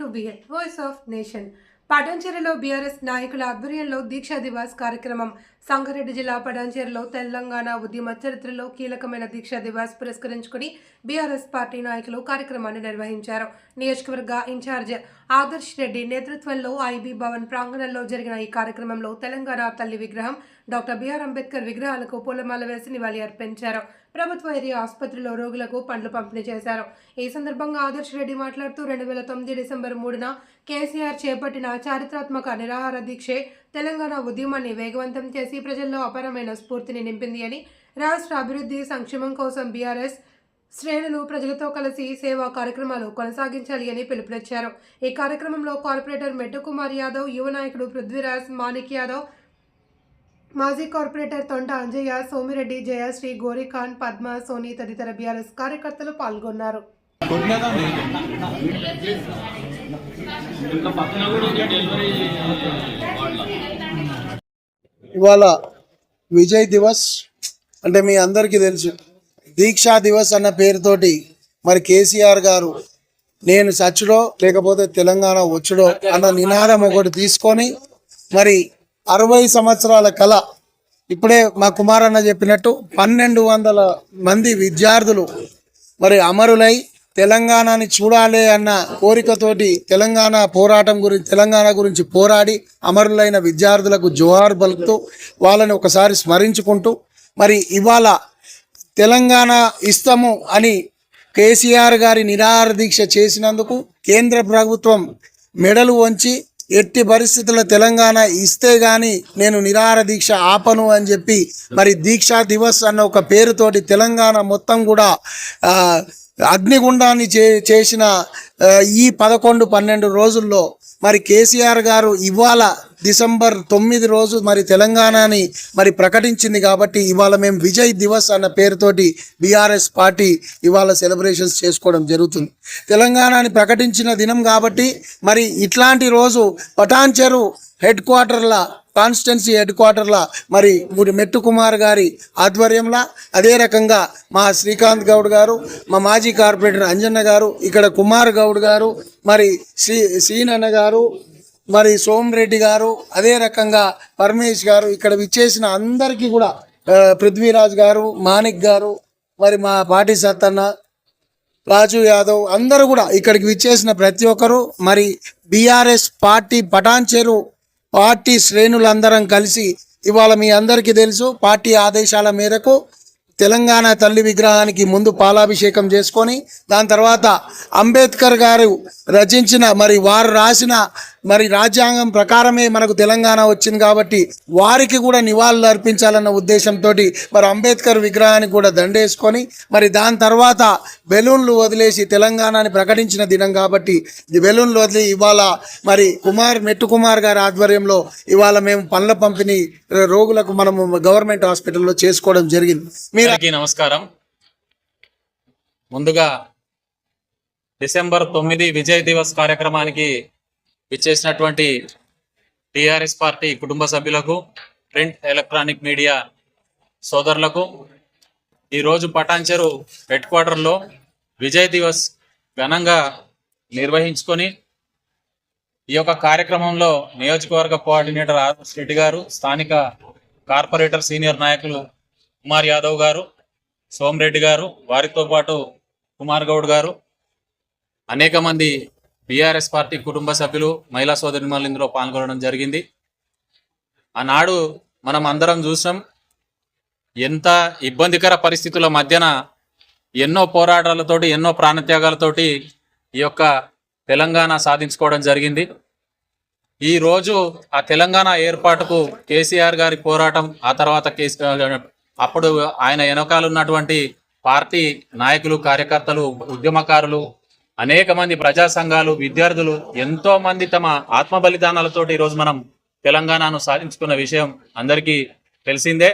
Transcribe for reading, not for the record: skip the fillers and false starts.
To BL voice of nation. పటాన్చెరులో బీఆర్ఎస్ నాయకుల ఆధ్వర్యంలో దీక్షా దివాస్ కార్యక్రమం. సంగారెడ్డి జిల్లా పటాన్చెరులో తెలంగాణ ఉద్యమ చరిత్రలో కీలకమైన దీక్షా దివాస్ పురస్కరించుకుని బీఆర్ఎస్ పార్టీ నాయకులు కార్యక్రమాన్ని నిర్వహించారు. నియోజకవర్గ ఇన్ఛార్జ్ ఆదర్శ్ రెడ్డి నేతృత్వంలో ఐబీ భవన్ ప్రాంగణంలో జరిగిన ఈ కార్యక్రమంలో తెలంగాణ తల్లి విగ్రహం, డాక్టర్ బిఆర్ అంబేద్కర్ విగ్రహాలకు పూలమాల వేసి నివాళి అర్పించారు. ప్రభుత్వ ఏరియా ఆసుపత్రిలో రోగులకు పండ్లు పంపిణీ చేశారు. ఈ సందర్భంగా ఆదర్శ్ రెడ్డి మాట్లాడుతూ 2009 డిసెంబర్ 3న కేసీఆర్ చేపట్టిన చారిత్రాత్మక నిరాహార దీక్షే తెలంగాణ ఉద్యమాన్ని వేగవంతం చేసి ప్రజల్లో అపారమైన స్ఫూర్తిని నింపింది అని, రాష్ట్ర అభివృద్ధి సంక్షేమం కోసం బీఆర్ఎస్ శ్రేణులు ప్రజలతో కలిసి సేవా కార్యక్రమాలు కొనసాగించాలి అని పిలుపునిచ్చారు. ఈ కార్యక్రమంలో కార్పొరేటర్ మెట్టు కుమార్ యాదవ్, యువ నాయకుడు పృథ్వీరాజ్, మాణిక్ యాదవ్, మాజీ కార్పొరేటర్ తొంట అంజయ్య, సోమిరెడ్డి, జయశ్రీ, గోరిఖాన్, పద్మ, సోని తదితర బీఆర్ఎస్ కార్యకర్తలు పాల్గొన్నారు. ఇవాళ విజయ్ దివస్ అంటే మీ అందరికీ తెలుసు, దీక్షా దివస్ అన్న పేరుతోటి మరి కేసీఆర్ గారు నేను సచ్చుడో లేకపోతే తెలంగాణ వచ్చుడో అన్న నినాదం ఒకటి తీసుకొని మరి 60 సంవత్సరాల కళ ఇప్పుడే మా కుమారన్న చెప్పినట్టు 1200 మంది విద్యార్థులు మరి అమరులై తెలంగాణని చూడాలి అన్న కోరికతోటి తెలంగాణ పోరాటం గురించి, తెలంగాణ గురించి పోరాడి అమరులైన విద్యార్థులకు జోహార్ పలుకుతూ వాళ్ళని ఒకసారి స్మరించుకుంటూ మరి ఇవాళ తెలంగాణ ఇస్తాము అని కేసీఆర్ గారి నిరాహార దీక్ష చేసినందుకు కేంద్ర ప్రభుత్వం మెడలు వంచి ఎట్టి పరిస్థితుల్లో తెలంగాణ ఇస్తే గాని నేను నిరాహార దీక్ష ఆపను అని చెప్పి మరి దీక్షా దివస్ అన్న ఒక పేరుతోటి తెలంగాణ మొత్తం కూడా అగ్నిగుండాన్ని చేసిన ఈ 11-12 రోజుల్లో మరి కేసీఆర్ గారు ఇవాళ డిసెంబర్ 9 రోజు మరి తెలంగాణని మరి ప్రకటించింది కాబట్టి ఇవాళ మేము విజయ్ దివస్ అన్న పేరుతోటి బీఆర్ఎస్ పార్టీ ఇవాళ సెలబ్రేషన్స్ చేసుకోవడం జరుగుతుంది. తెలంగాణని ప్రకటించిన దినం కాబట్టి మరి ఇట్లాంటి రోజు పటాన్చెరు హెడ్ క్వార్టర్ల కాన్స్టిట్యున్సీ హెడ్ క్వార్టర్ల మరి మెట్టు కుమార్ గారి ఆధ్వర్యంలో, అదే రకంగా మా శ్రీకాంత్ గౌడ్ గారు, మా మాజీ కార్పొరేటర్ అంజన్న గారు, ఇక్కడ కుమార్ గౌడ్ గారు, మరి శ్రీనన్న గారు, మరి సోమిరెడ్డి గారు, అదే రకంగా పరమేష్ గారు, ఇక్కడ విచ్చేసిన అందరికీ కూడా పృథ్వీరాజ్ గారు, మాణిక్ గారు, మరి మా పాటి సత్తన్న, రాజు యాదవ్ అందరూ కూడా ఇక్కడికి విచ్చేసిన ప్రతి ఒక్కరు మరి బీఆర్ఎస్ పార్టీ పటాన్చెరు పార్టీ శ్రేణులందరం కలిసి ఇవాళ మీ అందరికీ తెలుసు పార్టీ ఆదేశాల మేరకు తెలంగాణ తల్లి విగ్రహానికి ముందు పాలాభిషేకం చేసుకొని దాని తర్వాత అంబేద్కర్ గారు రచించిన మరి వారు రాసిన మరి రాజ్యాంగం ప్రకారమే మనకు తెలంగాణ వచ్చింది కాబట్టి వారికి కూడా నివాళులు అర్పించాలన్న ఉద్దేశంతో మరి అంబేద్కర్ విగ్రహానికి కూడా దండేసుకొని మరి దాని తర్వాత బెలూన్లు వదిలేసి తెలంగాణని ప్రకటించిన దినం కాబట్టి ఈ బెలూన్లు వదిలి ఇవాళ మరి మెట్టు కుమార్ గారి ఆధ్వర్యంలో ఇవాళ మేము పండ్ల పంపిణీ రోగులకు మనము గవర్నమెంట్ హాస్పిటల్లో చేసుకోవడం జరిగింది. నమస్కారం. ముందుగా డిసెంబర్ 9 విజయ్ దివస్ కార్యక్రమానికి ఇచ్చేసినటువంటి టిఆర్ఎస్ పార్టీ కుటుంబ సభ్యులకు, ప్రింట్ ఎలక్ట్రానిక్ మీడియా సోదరులకు, ఈరోజు పటాన్చెరు హెడ్ క్వార్టర్లో విజయ్ దివస్ ఘనంగా నిర్వహించుకొని ఈ యొక్క కార్యక్రమంలో నియోజకవర్గ కోఆర్డినేటర్ ఆదర్శ్ రెడ్డి గారు, స్థానిక కార్పొరేటర్ సీనియర్ నాయకులు కుమార్ యాదవ్ గారు, సోమిరెడ్డి గారు, వారితో పాటు కుమార్ గౌడ్ గారు, అనేక మంది బీఆర్ఎస్ పార్టీ కుటుంబ సభ్యులు, మహిళా సోదరిమణులు ఇందులో పాల్గొనడం జరిగింది. ఆనాడు మనం అందరం చూసాం ఎంత ఇబ్బందికర పరిస్థితుల మధ్యన ఎన్నో పోరాటాలతోటి, ఎన్నో ప్రాణత్యాగాలతోటి ఈ యొక్క తెలంగాణ సాధించుకోవడం జరిగింది. ఈరోజు ఆ తెలంగాణ ఏర్పాటుకు కేసీఆర్ గారి పోరాటం, ఆ తర్వాత అప్పుడు ఆయన వెనకాల ఉన్నటువంటి పార్టీ నాయకులు, కార్యకర్తలు, ఉద్యమకారులు, అనేక మంది ప్రజా సంఘాలు, విద్యార్థులు ఎంతో మంది తమ ఆత్మ బలిదానాలతోటి ఈరోజు మనం తెలంగాణను సాధించుకున్న విషయం అందరికీ తెలిసిందే.